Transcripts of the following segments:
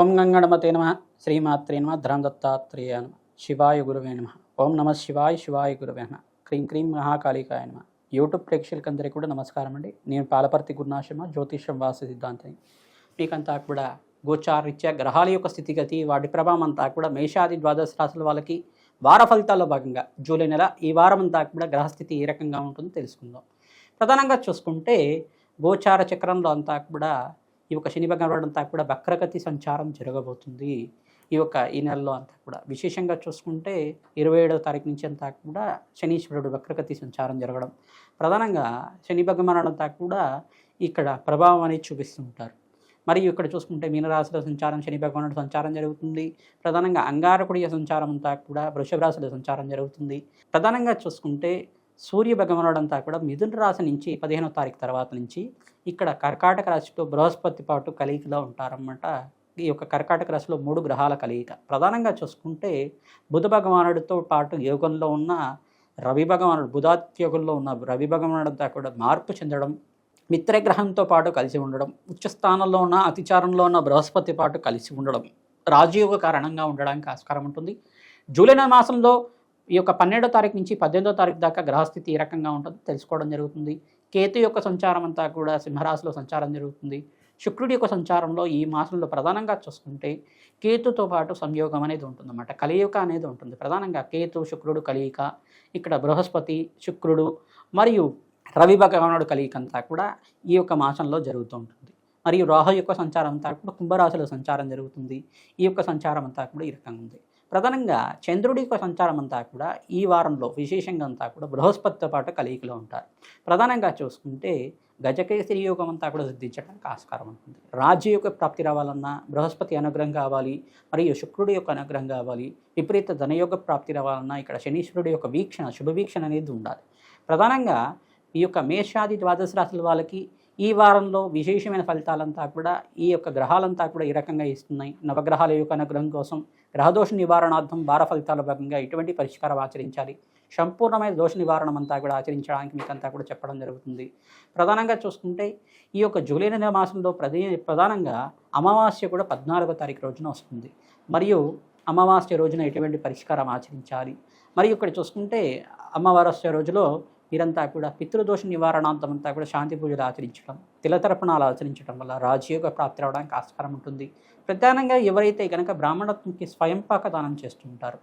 ఓం గంగణమతే నమ శ్రీమాత్రే నమ ధరం దత్తాత్రేయ నమ శివాయ గురువే నమ ఓం నమ శివాయ శివాయ గురువే నమ క్రీం క్రీం మహాకాళికాయ నమ. యూట్యూబ్ ప్రేక్షకులందరికీ కూడా నమస్కారం అండి. నేను పాలపర్తి గురునాశమ జ్యోతిష్యం వాస్తు సిద్ధాంతిని. మీకంతా కూడా గోచారీత్యా గ్రహాల యొక్క స్థితిగతి వాటి ప్రభావం అంతా కూడా మేషాది ద్వాదశ రాశుల వాళ్ళకి వార ఫలితాల్లో భాగంగా జూలై నెల ఈ వారం అంతా కూడా గ్రహస్థితి ఏ రకంగా ఉంటుందో తెలుసుకుందాం. ప్రధానంగా చూసుకుంటే గోచార చక్రంలో అంతా కూడా ఈ యొక్క శని భగవానుడు అంతా కూడా వక్రగతి సంచారం జరగబోతుంది. ఈ నెలలో అంతా కూడా విశేషంగా చూసుకుంటే 27వ తారీఖు నుంచి అంతా కూడా శనీశ్వరుడు వక్రగతి సంచారం జరగడం, ప్రధానంగా శని భగవానుడు అంతా కూడా ఇక్కడ ప్రభావం అనేది చూపిస్తుంటారు. మరియు ఇక్కడ చూసుకుంటే మీనరాశిలో సంచారం శని భగవానుడు సంచారం జరుగుతుంది. ప్రధానంగా అంగారకుడి సంచారం అంతా కూడా వృషభ రాశిలో సంచారం జరుగుతుంది. ప్రధానంగా చూసుకుంటే సూర్య భగవానుడు అంతా కూడా మిథున రాశి నుంచి 15వ తారీఖు తర్వాత నుంచి ఇక్కడ కర్కాటక రాశితో బృహస్పతి పాటు కలియికలో ఉంటారన్నమాట. ఈ యొక్క కర్కాటక రాశిలో 3 గ్రహాల కలియిక. ప్రధానంగా చూసుకుంటే బుధ భగవానుడితో పాటు యోగంలో ఉన్న రవి భగవానుడు, బుధాత్యోగంలో ఉన్న రవి భగవానుడు అంతా కూడా మార్పు చెందడం, మిత్రగ్రహంతో పాటు కలిసి ఉండడం, ఉచ్చస్థానంలో ఉన్న అతిచారంలో ఉన్న బృహస్పతి పాటు కలిసి ఉండడం రాజయోగ కారణంగా ఉండడానికి ఆస్కారం ఉంటుంది. జూలై మాసంలో ఈ యొక్క 12వ తారీఖు నుంచి 18వ తారీఖు దాకా గ్రహస్థితి ఏ రకంగా ఉంటుందో తెలుసుకోవడం జరుగుతుంది. కేతు యొక్క సంచారం అంతా కూడా సింహరాశిలో సంచారం జరుగుతుంది. శుక్రుడి యొక్క సంచారంలో ఈ మాసంలో ప్రధానంగా చూసుకుంటే కేతుతో పాటు సంయోగం అనేది ఉంటుందన్నమాట, కలియుక అనేది ఉంటుంది. ప్రధానంగా కేతు శుక్రుడు కలియిక, ఇక్కడ బృహస్పతి శుక్రుడు మరియు రవి భగవానుడు కలియిక అంతా కూడా ఈ యొక్క మాసంలో జరుగుతూ ఉంటుంది. మరియు రాహు యొక్క సంచారం అంతా కూడా కుంభరాశిలో సంచారం జరుగుతుంది. ఈ యొక్క సంచారం అంతా కూడా ఈ రకంగా ఉంది. ప్రధానంగా చంద్రుడి యొక్క సంచారం అంతా కూడా ఈ వారంలో విశేషంగా అంతా కూడా బృహస్పతితో పాటు కలియికలో ఉంటారు. ప్రధానంగా చూసుకుంటే గజకేసరి యోగం అంతా కూడా సిద్ధించడానికి ఆస్కారం ఉంటుంది. రాజ్యయోగ ప్రాప్తి రావాలన్నా బృహస్పతి అనుగ్రహం కావాలి, మరియు శుక్రుడి యొక్క అనుగ్రహం కావాలి. విపరీత ధనయోగ ప్రాప్తి రావాలన్నా ఇక్కడ శనీశ్వరుడి యొక్క వీక్షణ, శుభ వీక్షణ అనేది ఉండాలి. ప్రధానంగా ఈ యొక్క మేషాది ద్వాదశ రాశుల వాళ్ళకి ఈ వారంలో విశేషమైన ఫలితాలంతా కూడా ఈ యొక్క గ్రహాలంతా కూడా ఈ రకంగా ఇస్తున్నాయి. నవగ్రహాల యొక్క అనుగ్రహం కోసం గ్రహదోష నివారణార్థం వార ఫలితాల భాగంగా ఎటువంటి పరిష్కారం ఆచరించాలి, సంపూర్ణమైన దోష నివారణం అంతా కూడా ఆచరించడానికి మీకు అంతా కూడా చెప్పడం జరుగుతుంది. ప్రధానంగా చూసుకుంటే ఈ యొక్క జూలై నెల మాసంలో ప్రధానంగా అమావాస్య కూడా 14వ తారీఖు రోజున వస్తుంది. మరియు అమావాస్య రోజున ఎటువంటి పరిష్కారం ఆచరించాలి. మరియు ఇక్కడ చూసుకుంటే అమావాస్య రోజులో మీరంతా కూడా పితృదోష నివారణాంతం అంతా కూడా శాంతి పూజలు ఆచరించడం, తిలతర్పణాలు ఆచరించడం వల్ల రాజయోగ ప్రాప్తి రావడానికి ఆస్కారం ఉంటుంది. ప్రధానంగా ఎవరైతే కనుక బ్రాహ్మణత్వంకి స్వయంపాక దానం చేస్తుంటారో,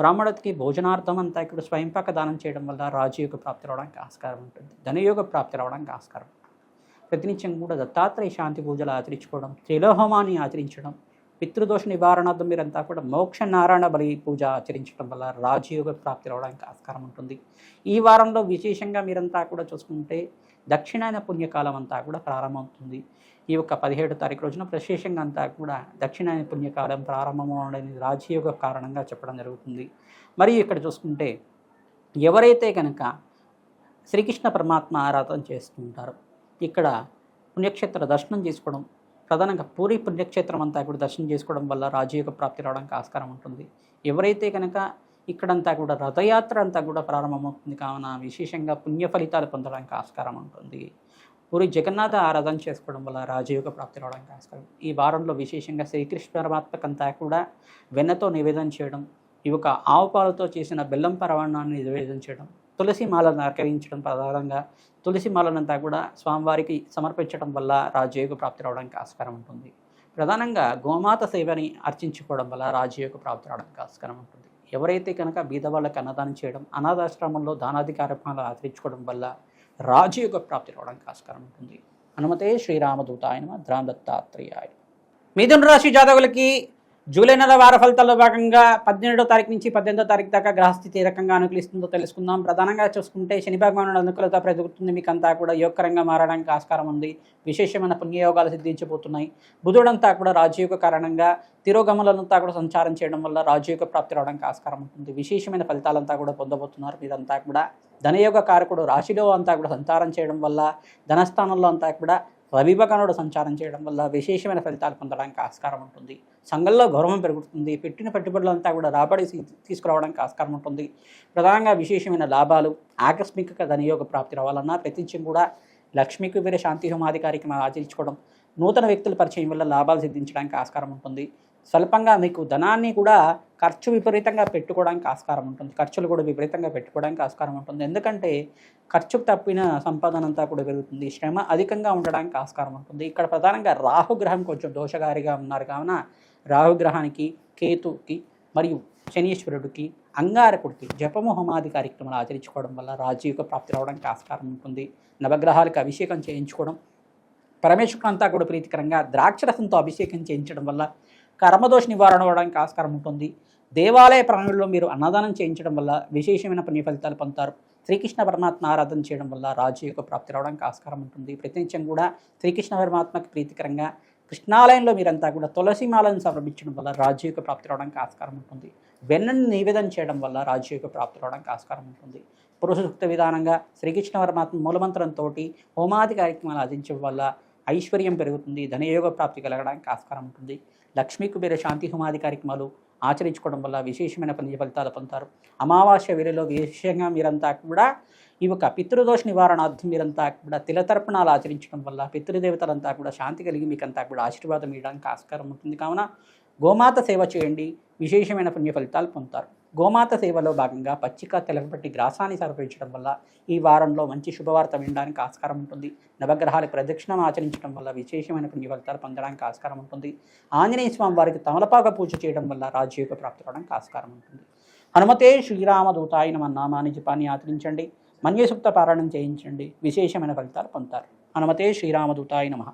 బ్రాహ్మణత్కి భోజనార్థం అంతా కూడా స్వయంపాక దానం చేయడం వల్ల రాజయోగ ప్రాప్తి రావడానికి ఆస్కారం ఉంటుంది. ధనయోగ ప్రాప్తి రావడానికి ఆస్కారం ఉంటుంది. ప్రతినిత్యం కూడా దత్తాత్రేయ శాంతి పూజలు ఆచరించుకోవడం, త్రిలోహోమాన్ని ఆచరించడం, పితృదోష నివారణార్థం మీరంతా కూడా మోక్ష నారాయణ బలి పూజ ఆచరించడం వల్ల రాజయోగ ప్రాప్తి రావడానికి ఆస్కారం ఉంటుంది. ఈ వారంలో విశేషంగా మీరంతా కూడా చూసుకుంటే దక్షిణాయన పుణ్యకాలం అంతా కూడా ప్రారంభమవుతుంది. ఈ యొక్క 17వ తారీఖు రోజున విశేషంగా అంతా కూడా దక్షిణాయన పుణ్యకాలం ప్రారంభమవడానికి రాజయోగ కారణంగా చెప్పడం జరుగుతుంది. మరియు ఇక్కడ చూసుకుంటే ఎవరైతే కనుక శ్రీకృష్ణ పరమాత్మ ఆరాధన చేస్తుంటారో ఇక్కడ పుణ్యక్షేత్ర దర్శనం చేసుకోవడం, ప్రధానంగా పూరి పుణ్యక్షేత్రం అంతా కూడా దర్శనం చేసుకోవడం వల్ల రాజయోగ ప్రాప్తి రావడానికి ఆస్కారం ఉంటుంది. ఎవరైతే కనుక ఇక్కడంతా కూడా రథయాత్ర అంతా కూడా ప్రారంభమవుతుంది కావున విశేషంగా పుణ్య ఫలితాలు పొందడానికి ఆస్కారం ఉంటుంది. పూరి జగన్నాథ ఆరాధన చేసుకోవడం వల్ల రాజయోగ ప్రాప్తి రావడానికి ఆస్కారం. ఈ వారంలో విశేషంగా శ్రీకృష్ణ పరమాత్మకంతా కూడా వెన్నతో నివేదన చేయడం, ఈ యొక్క ఆవు పాలతో చేసిన బెల్లం పరవాణాన్ని నివేదన చేయడం, తులసి మాలను అలంకరించడం, ప్రధానంగా తులసి మాలనంతా కూడా స్వామివారికి సమర్పించడం వల్ల రాజయోగ ప్రాప్తి రావడానికి ఆస్కారం ఉంటుంది. ప్రధానంగా గోమాత సేవని అర్చించుకోవడం వల్ల రాజయోగ ప్రాప్తి రావడానికి ఆస్కారం ఉంటుంది. ఎవరైతే కనుక బీద వాళ్ళకి అన్నదానం చేయడం, అనాథాశ్రమంలో దానాది కార్యక్రమాలు ఆచరించుకోవడం వల్ల రాజయోగ ప్రాప్తి రావడానికి ఆస్కారం ఉంటుంది. హనుమతే శ్రీరామదూతాయ నమః ధరం దత్తాత్రేయాయ. మిథున రాశి జాతకులకి జూలై నెల వార ఫలితాల్లో భాగంగా 17వ తారీఖు నుంచి 18వ తారీఖు దాకా గ్రహస్థితి ఏ రకంగా అనుకూలిస్తుందో తెలుసుకుందాం. ప్రధానంగా చూసుకుంటే శని భగవానుడు అనుకూలత పెరుగుతుంది. మీకు అంతా కూడా యోగకరంగా మారడానికి ఆస్కారం ఉంది. విశేషమైన పుణ్యయోగాలు సిద్ధించబోతున్నాయి. బుధుడంతా కూడా రాజయోగ కారణంగా తిరోగమలంతా కూడా సంచారం చేయడం వల్ల రాజయోగ ప్రాప్తి రావడానికి ఆస్కారం ఉంటుంది. విశేషమైన ఫలితాలంతా కూడా పొందబోతున్నారు. మీరంతా కూడా ధనయోగ కారకుడు రాశిలో అంతా కూడా సంచారం చేయడం వల్ల, ధనస్థానంలో అంతా కూడా రవి భగవానుడు సంచారం చేయడం వల్ల విశేషమైన ఫలితాలు పొందడానికి ఆస్కారం ఉంటుంది. సంఘంలో గౌరవం పెరుగుతుంది. పెట్టిన పెట్టుబడులంతా కూడా రాబడి తీసుకురావడానికి ఆస్కారం ఉంటుంది. ప్రధానంగా విశేషమైన లాభాలు, ఆకస్మిక ధనయోగ ప్రాప్తి రావాలన్నా ప్రతినిత్యం కూడా లక్ష్మీకి వీర శాంతి హోమాది కార్యక్రమాలు ఆచరించుకోవడం, నూతన వ్యక్తుల పరిచయం వల్ల లాభాలు సిద్ధించడానికి ఆస్కారం ఉంటుంది. స్వల్పంగా మీకు ధనాన్ని కూడా ఖర్చు విపరీతంగా పెట్టుకోవడానికి ఆస్కారం ఉంటుంది. ఖర్చులు కూడా విపరీతంగా పెట్టుకోవడానికి ఆస్కారం ఉంటుంది. ఎందుకంటే ఖర్చుకు తప్పిన సంపాదన అంతా కూడా పెరుగుతుంది. శ్రమ అధికంగా ఉండడానికి ఆస్కారం ఉంటుంది. ఇక్కడ ప్రధానంగా రాహుగ్రహం కొంచెం దోషగారిగా ఉన్నారు కావున రాహుగ్రహానికి, కేతుకి మరియు శనీశ్వరుడికి, అంగారకుడికి జపము హోమాది కార్యక్రమాలు ఆచరించుకోవడం వల్ల రాజయోగ ప్రాప్తి రావడానికి ఆస్కారం ఉంటుంది. నవగ్రహాలకు అభిషేకం చేయించుకోవడం, పరమేశ్వరుడు అంతా కూడా ప్రీతికరంగా ద్రాక్షరసంతో అభిషేకం చేయించడం వల్ల కర్మదోష నివారణ అవడానికి ఆస్కారం ఉంటుంది. దేవాలయ ప్రాంగణంలో మీరు అన్నదానం చేయించడం వల్ల విశేషమైన పుణ్య ఫలితాలు పొందుతారు. శ్రీకృష్ణ పరమాత్మ ఆరాధన చేయడం వల్ల రాజయోగ ప్రాప్తి రావడానికి ఆస్కారం ఉంటుంది. ప్రతినిత్యం కూడా శ్రీకృష్ణ పరమాత్మకి ప్రీతికరంగా కృష్ణాలయంలో మీరంతా కూడా తులసిమాలను సమర్పించడం వల్ల రాజయోగ ప్రాప్తి రావడానికి ఆస్కారం ఉంటుంది. వెన్నను నివేదన చేయడం వల్ల రాజయోగ ప్రాప్తి రావడానికి ఆస్కారం ఉంటుంది. పురుష సూక్త విధానంగా శ్రీకృష్ణ పరమాత్మ మూలమంత్రంతో హోమాది కార్యక్రమాలు ఆచరించడం వల్ల ఐశ్వర్యం పెరుగుతుంది. ధనయోగ ప్రాప్తి కలగడానికి ఆస్కారం ఉంటుంది. లక్ష్మీ కుబేర శాంతి హోమాది కార్యక్రమాలు ఆచరించుకోవడం వల్ల విశేషమైన పుణ్య ఫలితాలు పొందుతారు. అమావాస్య వేళలో విశేషంగా మీరంతా కూడా ఈ యొక్క పితృదోష నివారణార్థం మీరంతా కూడా తిలతర్పణాలు ఆచరించడం వల్ల పితృదేవతలంతా కూడా శాంతి కలిగి మీకంతా కూడా ఆశీర్వాదం ఇవ్వడానికి ఆస్కారం ఉంటుంది. కావున గోమాత సేవ చేయండి, విశేషమైన పుణ్య ఫలితాలు పొందుతారు. గోమాత సేవలో భాగంగా పచ్చిక తెలగపట్టి గ్రాసాన్ని సమర్పించడం వల్ల ఈ వారంలో మంచి శుభవార్త వినడానికి ఆస్కారం ఉంటుంది. నవగ్రహాలకు ప్రదక్షిణం ఆచరించడం వల్ల విశేషమైన పుణ్య ఫలితాలు పొందడానికి ఆస్కారం ఉంటుంది. ఆంజనేయ స్వామి వారికి తమలపాక పూజ చేయడం వల్ల రాజయోగ ప్రాప్తి అవడానికి ఆస్కారం ఉంటుంది. హనుమతే శ్రీరామదూతాయ నమః నామాన్ని జపాన్ని ఆచరించండి. మన్యసూక్త పారాయణం చేయించండి, విశేషమైన ఫలితాలు పొందుతారు. హనుమతే శ్రీరామదూతాయ నమః.